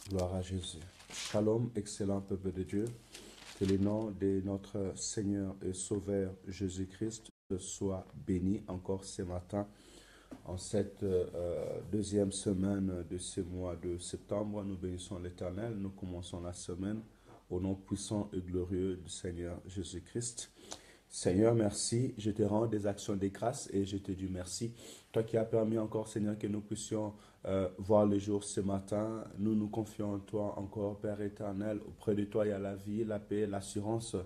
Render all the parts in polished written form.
Gloire à Jésus. Shalom, excellent peuple de Dieu. Que le nom de notre Seigneur et Sauveur Jésus-Christ soit béni encore ce matin. En cette deuxième semaine de ce mois de septembre, nous bénissons l'Éternel. Nous commençons la semaine au nom puissant et glorieux du Seigneur Jésus-Christ. Seigneur, merci. Je te rends des actions de grâce et je te dis merci. Toi qui as permis encore, Seigneur, que nous puissions voir le jour ce matin, nous nous confions en toi encore, Père éternel. Auprès de toi, il y a la vie, la paix, l'assurance.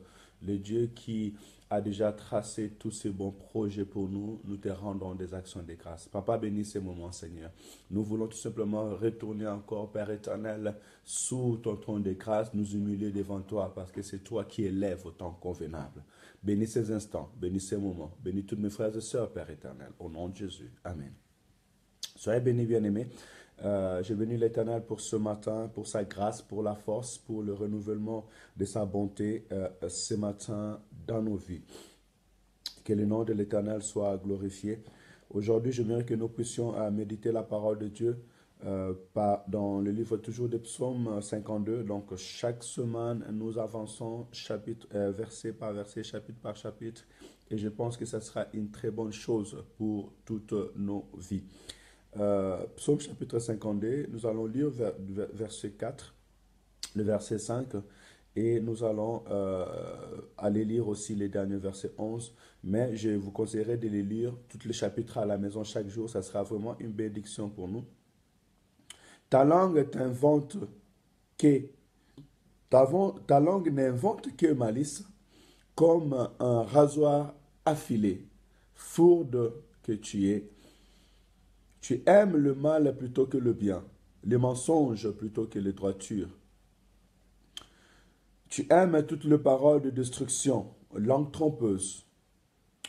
Le Dieu qui a déjà tracé tous ces bons projets pour nous, nous te rendons des actions de grâce. Papa, bénis ces moments, Seigneur. Nous voulons tout simplement retourner encore, Père éternel, sous ton trône de grâce, nous humilier devant toi, parce que c'est toi qui élèves au temps convenable. Bénis ces instants, bénis ces moments, bénis tous mes frères et sœurs, Père éternel, au nom de Jésus. Amen. Soyez bénis, bien-aimés. Je bénis l'Éternel pour ce matin, pour sa grâce, pour la force, pour le renouvellement de sa bonté ce matin dans nos vies. Que le nom de l'Éternel soit glorifié. Aujourd'hui, j'aimerais que nous puissions méditer la parole de Dieu dans le livre toujours des psaumes 52. Donc, chaque semaine, nous avançons verset par verset, chapitre par chapitre. Et je pense que ce sera une très bonne chose pour toutes nos vies. Psaume chapitre 52, nous allons lire verset 4, le verset 5, et nous allons aller lire aussi les derniers versets 11, mais je vous conseillerais de les lire, tous les chapitres à la maison chaque jour, ça sera vraiment une bénédiction pour nous. Ta langue n'invente que malice, comme un rasoir affilé, fourbe que tu es. Tu aimes le mal plutôt que le bien, le mensonge plutôt que les droitures. Tu aimes toutes les paroles de destruction, langue trompeuse.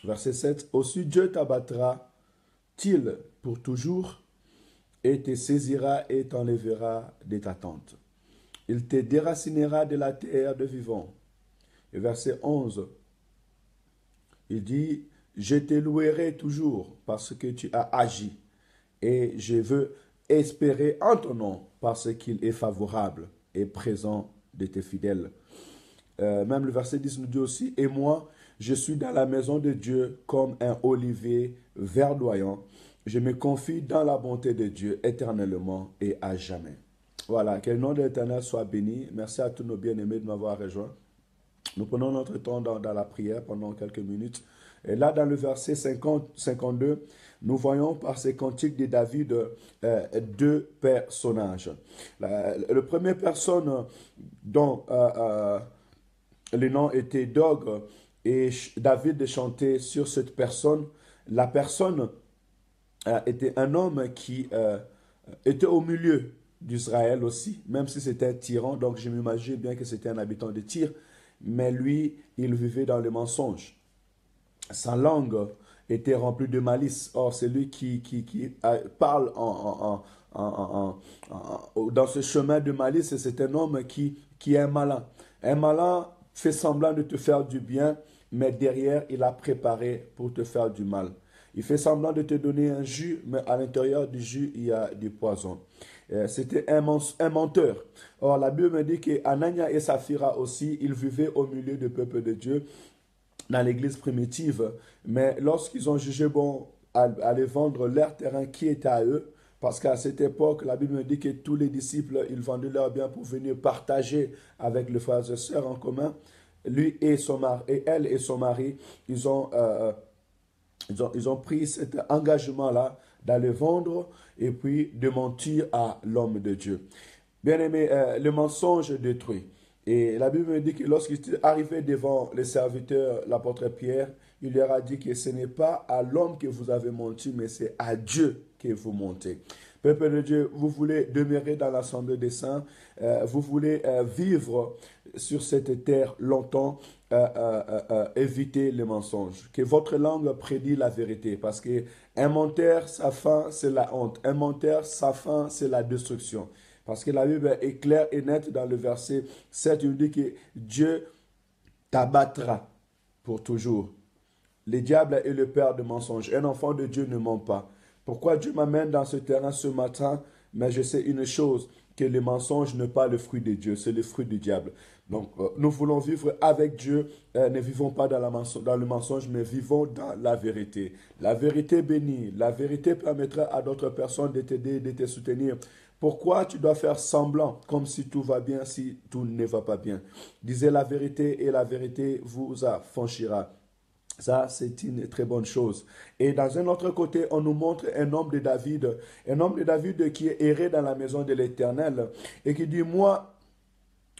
Verset 7. Aussi Dieu t'abattra-t-il pour toujours et te saisira et t'enlèvera de ta tente. Il te déracinera de la terre de vivants. Et verset 11. Il dit, je te louerai toujours parce que tu as agi. Et je veux espérer en ton nom parce qu'il est favorable et présent de tes fidèles. Même le verset 10 nous dit aussi, et moi, je suis dans la maison de Dieu comme un olivier verdoyant. Je me confie dans la bonté de Dieu éternellement et à jamais. Voilà, que le nom de l'Éternel soit béni. Merci à tous nos bien-aimés de m'avoir rejoint. Nous prenons notre temps dans la prière pendant quelques minutes. Et là, dans le verset 52, nous voyons par ces cantiques de David deux personnages. La première personne dont le nom était Dog, et David chantait sur cette personne. La personne était un homme qui était au milieu d'Israël aussi, même si c'était un tyran, donc je m'imagine bien que c'était un habitant de Tyr, mais lui, il vivait dans le mensonge. Sa langue était remplie de malice. Or, c'est lui qui parle dans ce chemin de malice, c'est un homme qui est un malin. Un malin fait semblant de te faire du bien, mais derrière, il a préparé pour te faire du mal. Il fait semblant de te donner un jus, mais à l'intérieur du jus, il y a du poison. C'était un menteur. Or, la Bible me dit qu'Anania et Saphira aussi, ils vivaient au milieu du peuple de Dieu, dans l'église primitive, mais lorsqu'ils ont jugé bon aller vendre leur terrain qui était à eux, parce qu'à cette époque, la Bible me dit que tous les disciples, ils vendaient leurs biens pour venir partager avec les frères et sœurs en commun. Lui et son mari, et elle et son mari, ils ont pris cet engagement-là d'aller vendre et puis de mentir à l'homme de Dieu. Bien aimé, le mensonge détruit. Et la Bible me dit que lorsqu'il est arrivé devant les serviteurs, l'apôtre Pierre, il leur a dit que ce n'est pas à l'homme que vous avez menti, mais c'est à Dieu que vous mentez. Peuple de Dieu, vous voulez demeurer dans l'assemblée des saints, vous voulez vivre sur cette terre longtemps, évitez les mensonges. Que votre langue prédit la vérité, parce qu'un menteur, sa fin, c'est la honte. Un menteur, sa fin, c'est la destruction. Parce que la Bible est claire et nette dans le verset 7, il dit que Dieu t'abattra pour toujours. Le diable est le père de mensonges. Un enfant de Dieu ne ment pas. Pourquoi Dieu m'amène dans ce terrain ce matin? mais je sais une chose, que le mensonge n'est pas le fruit de Dieu, c'est le fruit du diable. Donc, nous voulons vivre avec Dieu, ne vivons pas dans, dans le mensonge, mais vivons dans la vérité. La vérité bénit, la vérité permettra à d'autres personnes de t'aider, de te soutenir. Pourquoi tu dois faire semblant, comme si tout va bien, si tout ne va pas bien? Disez la vérité et la vérité vous affranchira. Ça, c'est une très bonne chose. Et dans un autre côté, on nous montre un homme de David qui est erré dans la maison de l'Éternel et qui dit, moi,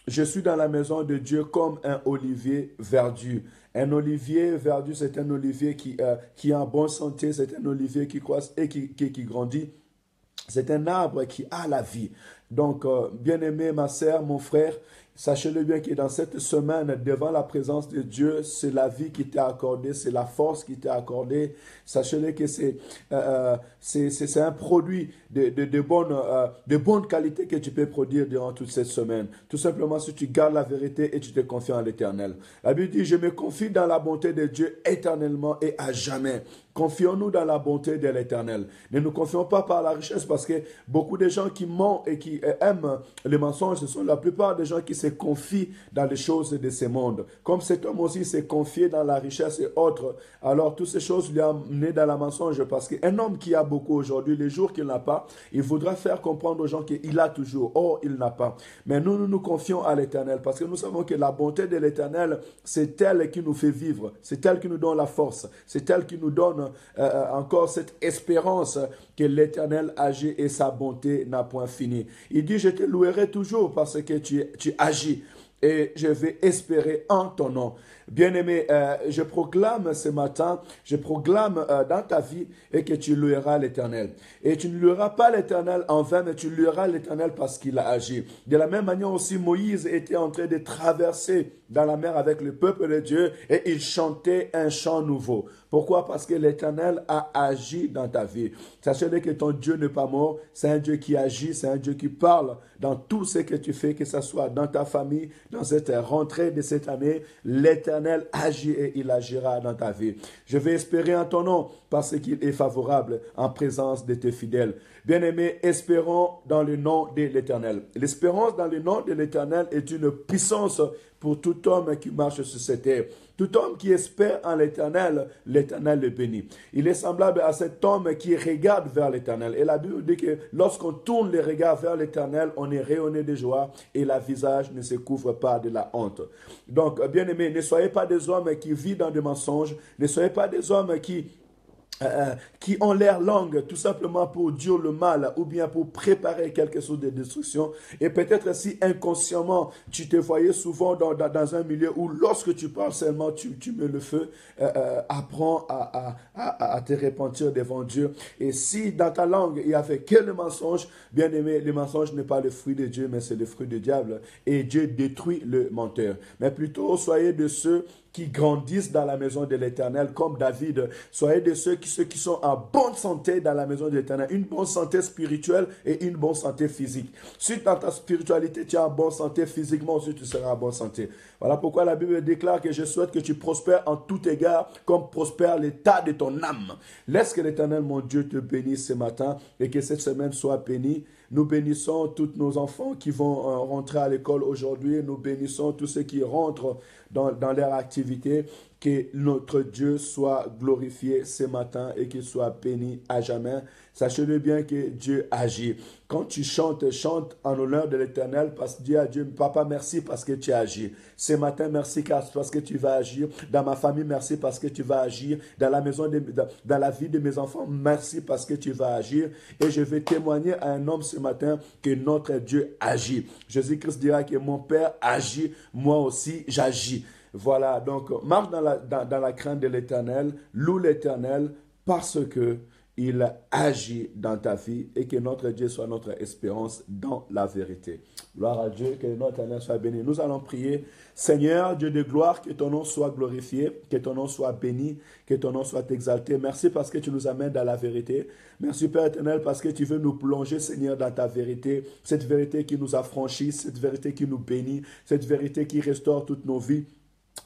je suis dans la maison de Dieu comme un olivier verdu. Un olivier verdu, c'est un olivier qui est en bonne santé, c'est un olivier qui croît et qui grandit. C'est un arbre qui a la vie. Donc, bien-aimé, ma sœur, mon frère, sachez-le bien que dans cette semaine, devant la présence de Dieu, c'est la vie qui t'est accordée, c'est la force qui t'est accordée. Sachez-le que c'est un produit de bonne qualité que tu peux produire durant toute cette semaine. Tout simplement si tu gardes la vérité et tu te confies en l'Éternel. La Bible dit, je me confie dans la bonté de Dieu éternellement et à jamais. Confions-nous dans la bonté de l'Éternel. Ne nous confions pas par la richesse parce que beaucoup de gens qui mentent et qui aiment les mensonges, ce sont la plupart des gens qui se confient dans les choses de ce monde. Comme cet homme aussi s'est confié dans la richesse et autres, alors toutes ces choses lui ont mené dans la mensonge parce qu'un homme qui a beaucoup aujourd'hui, les jours qu'il n'a pas, il voudra faire comprendre aux gens qu'il a toujours. Or, il n'a pas. Mais nous nous confions à l'Éternel parce que nous savons que la bonté de l'Éternel, c'est elle qui nous fait vivre. C'est elle qui nous donne la force. C'est elle qui nous donne encore cette espérance que l'Éternel agit et sa bonté n'a point fini. Il dit, je te louerai toujours parce que tu agis et je vais espérer en ton nom. Bien-aimé, je proclame ce matin, je proclame dans ta vie et que tu loueras l'Éternel. Et tu ne loueras pas l'Éternel en vain, mais tu loueras l'Éternel parce qu'il a agi. De la même manière aussi, Moïse était en train de traverser dans la mer avec le peuple de Dieu et il chantait un chant nouveau. Pourquoi? Parce que l'Éternel a agi dans ta vie. Sachez que ton Dieu n'est pas mort, c'est un Dieu qui agit, c'est un Dieu qui parle dans tout ce que tu fais, que ce soit dans ta famille, dans cette rentrée de cette année. L'Éternel agit et il agira dans ta vie. Je vais espérer en ton nom parce qu'il est favorable en présence de tes fidèles. Bien-aimés, espérons dans le nom de l'Éternel. L'espérance dans le nom de l'Éternel est une puissance pour tout homme qui marche sur cette terre. Tout homme qui espère en l'Éternel, l'Éternel le bénit. Il est semblable à cet homme qui regarde vers l'Éternel. Et la Bible dit que lorsqu'on tourne les regards vers l'Éternel, on est rayonné de joie et le visage ne se couvre pas de la honte. Donc, bien aimés, ne soyez pas des hommes qui vivent dans des mensonges, ne soyez pas des hommes qui ont l'air langue tout simplement pour dire le mal ou bien pour préparer quelque chose de destruction. Et peut-être si inconsciemment tu te voyais souvent dans un milieu où lorsque tu parles seulement tu mets le feu, apprends à te repentir devant Dieu. Et si dans ta langue il y avait que le mensonge, bien aimé, le mensonge n'est pas le fruit de Dieu mais c'est le fruit du diable et Dieu détruit le menteur. Mais plutôt soyez de ceux qui grandissent dans la maison de l'Éternel, comme David. Soyez de ceux qui sont en bonne santé dans la maison de l'Éternel. Une bonne santé spirituelle et une bonne santé physique. Si dans ta spiritualité, tu es en bonne santé, physiquement aussi, tu seras en bonne santé. Voilà pourquoi la Bible déclare que je souhaite que tu prospères en tout égard, comme prospère l'état de ton âme. Laisse que l'Éternel, mon Dieu, te bénisse ce matin et que cette semaine soit bénie. Nous bénissons tous nos enfants qui vont rentrer à l'école aujourd'hui. Nous bénissons tous ceux qui rentrent dans leur activité. Que notre Dieu soit glorifié ce matin et qu'il soit béni à jamais. Sachez-le bien que Dieu agit. Quand tu chantes, chante en honneur de l'Éternel parce que dis à Dieu, Papa, merci parce que tu agis. Ce matin, merci parce que tu vas agir. Dans ma famille, merci parce que tu vas agir. Dans la maison, dans la vie de mes enfants, merci parce que tu vas agir. Et je vais témoigner à un homme ce matin que notre Dieu agit. Jésus-Christ dira que mon Père agit, moi aussi j'agis. Voilà, donc marche dans la crainte de l'Éternel, loue l'Éternel parce que il agit dans ta vie et que notre Dieu soit notre espérance dans la vérité. Gloire à Dieu, que notre Éternel soit béni. Nous allons prier. Seigneur, Dieu de gloire, que ton nom soit glorifié, que ton nom soit béni, que ton nom soit exalté. Merci parce que tu nous amènes dans la vérité. Merci Père éternel parce que tu veux nous plonger, Seigneur, dans ta vérité. Cette vérité qui nous affranchit, cette vérité qui nous bénit, cette vérité qui restaure toutes nos vies.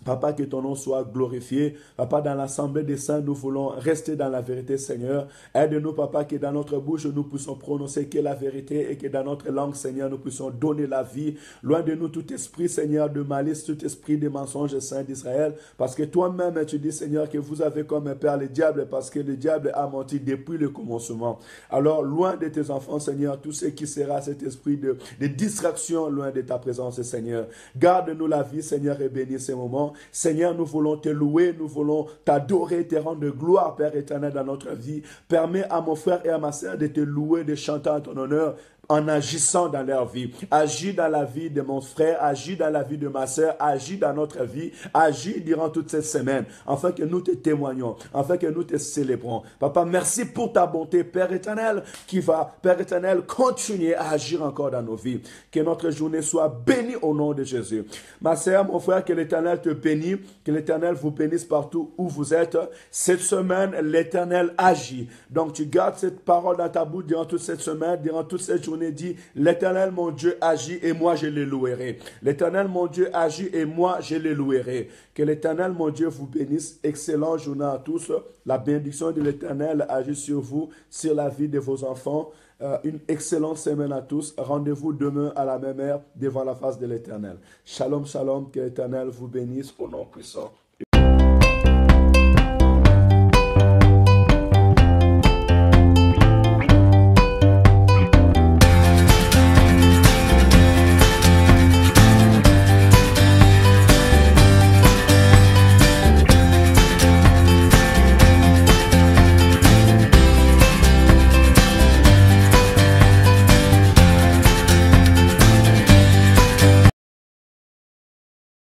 Papa, que ton nom soit glorifié. Papa, dans l'assemblée des saints, nous voulons rester dans la vérité, Seigneur. Aide-nous, Papa, que dans notre bouche, nous puissions prononcer que la vérité et que dans notre langue, Seigneur, nous puissions donner la vie. Loin de nous tout esprit, Seigneur, de malice, tout esprit de mensonge, Saint d'Israël. Parce que toi-même, tu dis, Seigneur, que vous avez comme un père le diable, parce que le diable a menti depuis le commencement. Alors, loin de tes enfants, Seigneur, tout ce qui sera cet esprit de distraction, loin de ta présence, Seigneur. Garde-nous la vie, Seigneur, et bénis ces moments. Seigneur, nous voulons te louer, nous voulons t'adorer, te rendre gloire, Père éternel, dans notre vie. Permets à mon frère et à ma sœur de te louer, de chanter en ton honneur, en agissant dans leur vie. Agis dans la vie de mon frère, agis dans la vie de ma sœur, agis dans notre vie, agis durant toute cette semaine, afin que nous te témoignons, afin que nous te célébrons. Papa, merci pour ta bonté, Père éternel, qui va, Père éternel, continuer à agir encore dans nos vies. Que notre journée soit bénie au nom de Jésus. Ma sœur, mon frère, que l'Éternel te bénisse, que l'Éternel vous bénisse partout où vous êtes. Cette semaine, l'Éternel agit. Donc, tu gardes cette parole dans ta bouche durant toute cette semaine, durant toute cette journée. Dit, l'Éternel mon Dieu agit et moi je le louerai. L'Éternel mon Dieu agit et moi je le louerai. Que l'Éternel mon Dieu vous bénisse. Excellent journée à tous. La bénédiction de l'Éternel agit sur vous, sur la vie de vos enfants. Une excellente semaine à tous. Rendez-vous demain à la même heure devant la face de l'Éternel. Shalom, shalom. Que l'Éternel vous bénisse au nom puissant